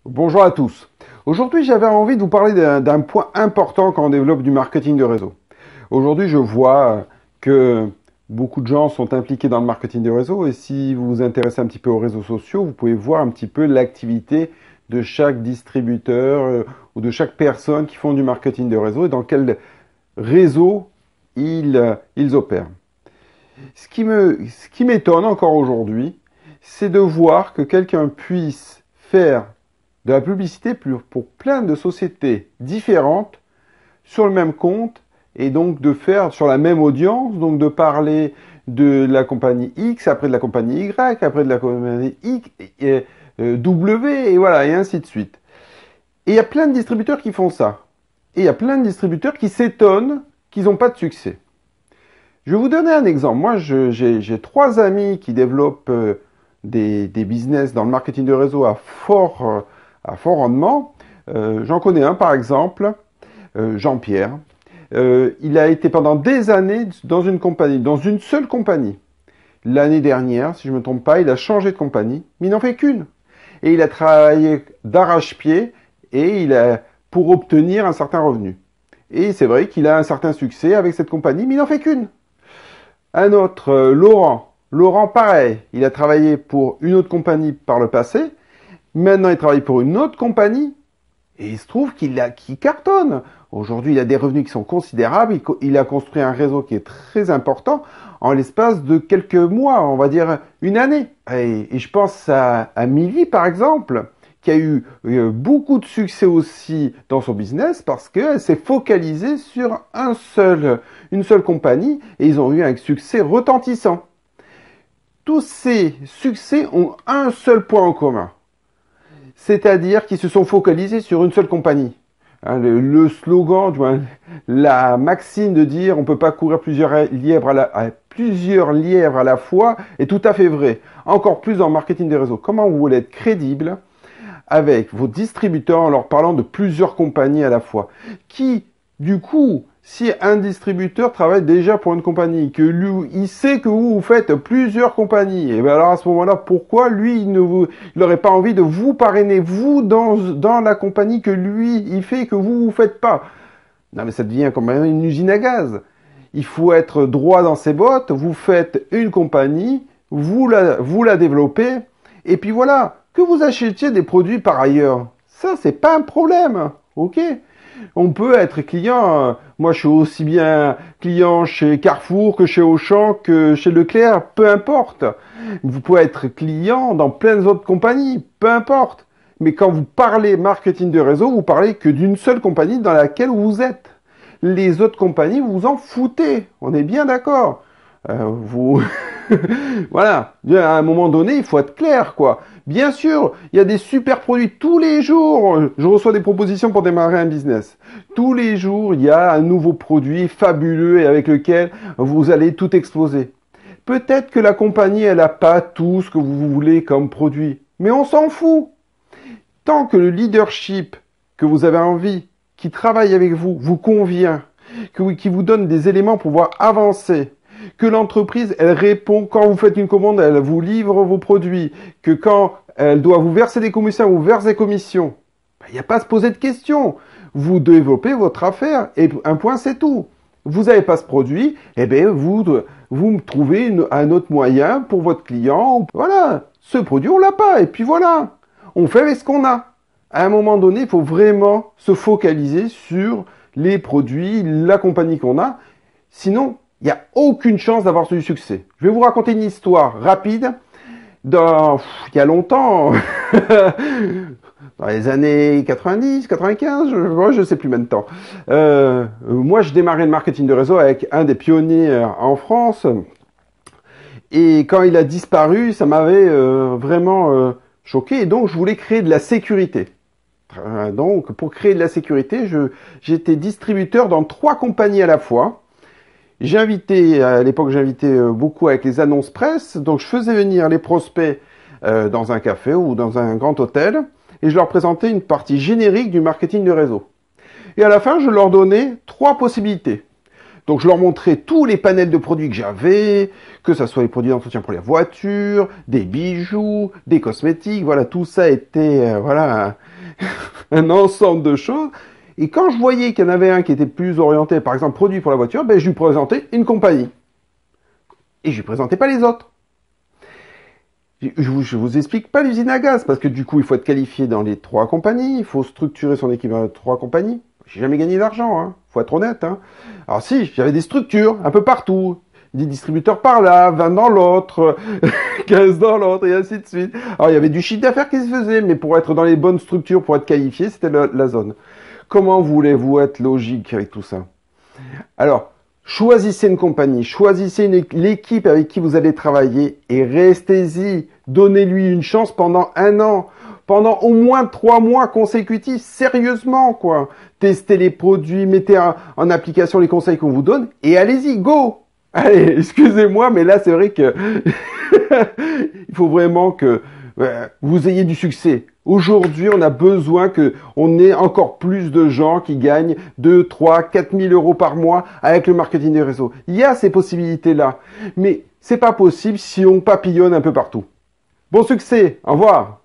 Bonjour à tous. Aujourd'hui, j'avais envie de vous parler d'un point important quand on développe du marketing de réseau. Aujourd'hui, je vois que beaucoup de gens sont impliqués dans le marketing de réseau et si vous vous intéressez un petit peu aux réseaux sociaux, vous pouvez voir un petit peu l'activité de chaque distributeur ou de chaque personne qui font du marketing de réseau et dans quel réseau ils opèrent. Ce qui m'étonne encore aujourd'hui, c'est de voir que quelqu'un puisse faire de la publicité pour plein de sociétés différentes sur le même compte et donc de faire sur la même audience, donc de parler de la compagnie X, après de la compagnie Y, après de la compagnie X, W, et voilà, et ainsi de suite. Et il y a plein de distributeurs qui font ça. Et il y a plein de distributeurs qui s'étonnent qu'ils n'ont pas de succès. Je vais vous donner un exemple. Moi, j'ai 3 amis qui développent des business dans le marketing de réseau à fort rendement. J'en connais un, par exemple, Jean-Pierre. Il a été pendant des années dans une compagnie, dans une seule compagnie. L'année dernière, si je ne me trompe pas, il a changé de compagnie, mais il n'en fait qu'une. Et il a travaillé d'arrache-pied pour obtenir un certain revenu. Et c'est vrai qu'il a un certain succès avec cette compagnie, mais il n'en fait qu'une. Un autre, Laurent. Laurent, pareil, il a travaillé pour une autre compagnie par le passé. Maintenant, il travaille pour une autre compagnie. Et il se trouve qu'il cartonne. Aujourd'hui, il a des revenus qui sont considérables. Il a construit un réseau qui est très important en l'espace de quelques mois, on va dire une année. Et je pense à Milly, par exemple, qui a eu beaucoup de succès aussi dans son business parce qu'elle s'est focalisée sur une seule compagnie et ils ont eu un succès retentissant. Tous ces succès ont un seul point en commun. C'est-à-dire qu'ils se sont focalisés sur une seule compagnie. Le slogan, la maxime de dire on ne peut pas courir plusieurs lièvres à la fois est tout à fait vrai. Encore plus dans le marketing des réseaux. Comment vous voulez être crédible avec vos distributeurs en leur parlant de plusieurs compagnies à la fois? Qui, du coup, si un distributeur travaille déjà pour une compagnie, que lui, il sait que vous faites plusieurs compagnies, et bien alors à ce moment-là, pourquoi lui, il n'aurait pas envie de vous parrainer, vous, dans la compagnie que lui, il fait, que vous faites pas? Non, mais ça devient comme une usine à gaz. Il faut être droit dans ses bottes, vous faites une compagnie, vous la développez, et puis voilà. Que vous achetiez des produits par ailleurs, ça, c'est pas un problème, ok? On peut être client, moi je suis aussi bien client chez Carrefour que chez Auchan que chez Leclerc, peu importe. Vous pouvez être client dans plein d'autres compagnies, peu importe. Mais quand vous parlez marketing de réseau, vous parlez que d'une seule compagnie dans laquelle vous êtes. Les autres compagnies, vous en foutez, on est bien d'accord. Voilà, à un moment donné, il faut être clair, quoi. Bien sûr, il y a des super produits tous les jours. Je reçois des propositions pour démarrer un business. Tous les jours, il y a un nouveau produit fabuleux et avec lequel vous allez tout exploser. Peut-être que la compagnie, elle n'a pas tout ce que vous voulez comme produit, mais on s'en fout. Tant que le leadership que vous avez envie, qui travaille avec vous, vous convient, qui vous donne des éléments pour pouvoir avancer, que l'entreprise, elle répond quand vous faites une commande, elle vous livre vos produits, que quand elle doit vous verser des commissions, vous verse des commissions. Il n'y a pas à se poser de questions. Vous développez votre affaire et un point, c'est tout. Vous n'avez pas ce produit, eh bien, vous trouvez un autre moyen pour votre client. Voilà, ce produit, on l'a pas. Et puis voilà, on fait avec ce qu'on a. À un moment donné, il faut vraiment se focaliser sur les produits, la compagnie qu'on a. Sinon, il n'y a aucune chance d'avoir du succès. Je vais vous raconter une histoire rapide. Il y a longtemps, dans les années 90, 95, je ne sais plus maintenant. Moi, je démarrais le marketing de réseau avec un des pionniers en France. Et quand il a disparu, ça m'avait vraiment choqué. Et donc, je voulais créer de la sécurité. Donc, pour créer de la sécurité, j'étais distributeur dans 3 compagnies à la fois. À l'époque, j'invitais beaucoup avec les annonces presse. Donc, je faisais venir les prospects dans un café ou dans un grand hôtel et je leur présentais une partie générique du marketing de réseau. Et à la fin, je leur donnais 3 possibilités. Donc, je leur montrais tous les panels de produits que j'avais, que ce soit les produits d'entretien pour les voitures, des bijoux, des cosmétiques. Voilà, tout ça était, un ensemble de choses. Et quand je voyais qu'il y en avait un qui était plus orienté, par exemple, produit pour la voiture, ben, je lui présentais une compagnie. Et je lui présentais pas les autres. Je vous explique pas l'usine à gaz, parce que du coup, il faut être qualifié dans les 3 compagnies, il faut structurer son équipe dans les 3 compagnies. J'ai jamais gagné d'argent, hein. Faut être honnête, hein. Alors si, j'avais des structures, un peu partout. Des distributeurs par là, 20 dans l'autre, 15 dans l'autre, et ainsi de suite. Alors il y avait du chiffre d'affaires qui se faisait, mais pour être dans les bonnes structures, pour être qualifié, c'était la zone. Comment voulez-vous être logique avec tout ça? Alors, choisissez une compagnie, choisissez l'équipe avec qui vous allez travailler et restez-y. Donnez-lui une chance pendant 1 an, pendant au moins 3 mois consécutifs, sérieusement, quoi. Testez les produits, mettez en application les conseils qu'on vous donne et allez-y, go! Allez, excusez-moi, mais là, c'est vrai que il faut vraiment que vous ayez du succès. Aujourd'hui, on a besoin on ait encore plus de gens qui gagnent 2, 3, 4 000 euros par mois avec le marketing des réseaux. Il y a ces possibilités-là. Mais c'est pas possible si on papillonne un peu partout. Bon succès. Au revoir.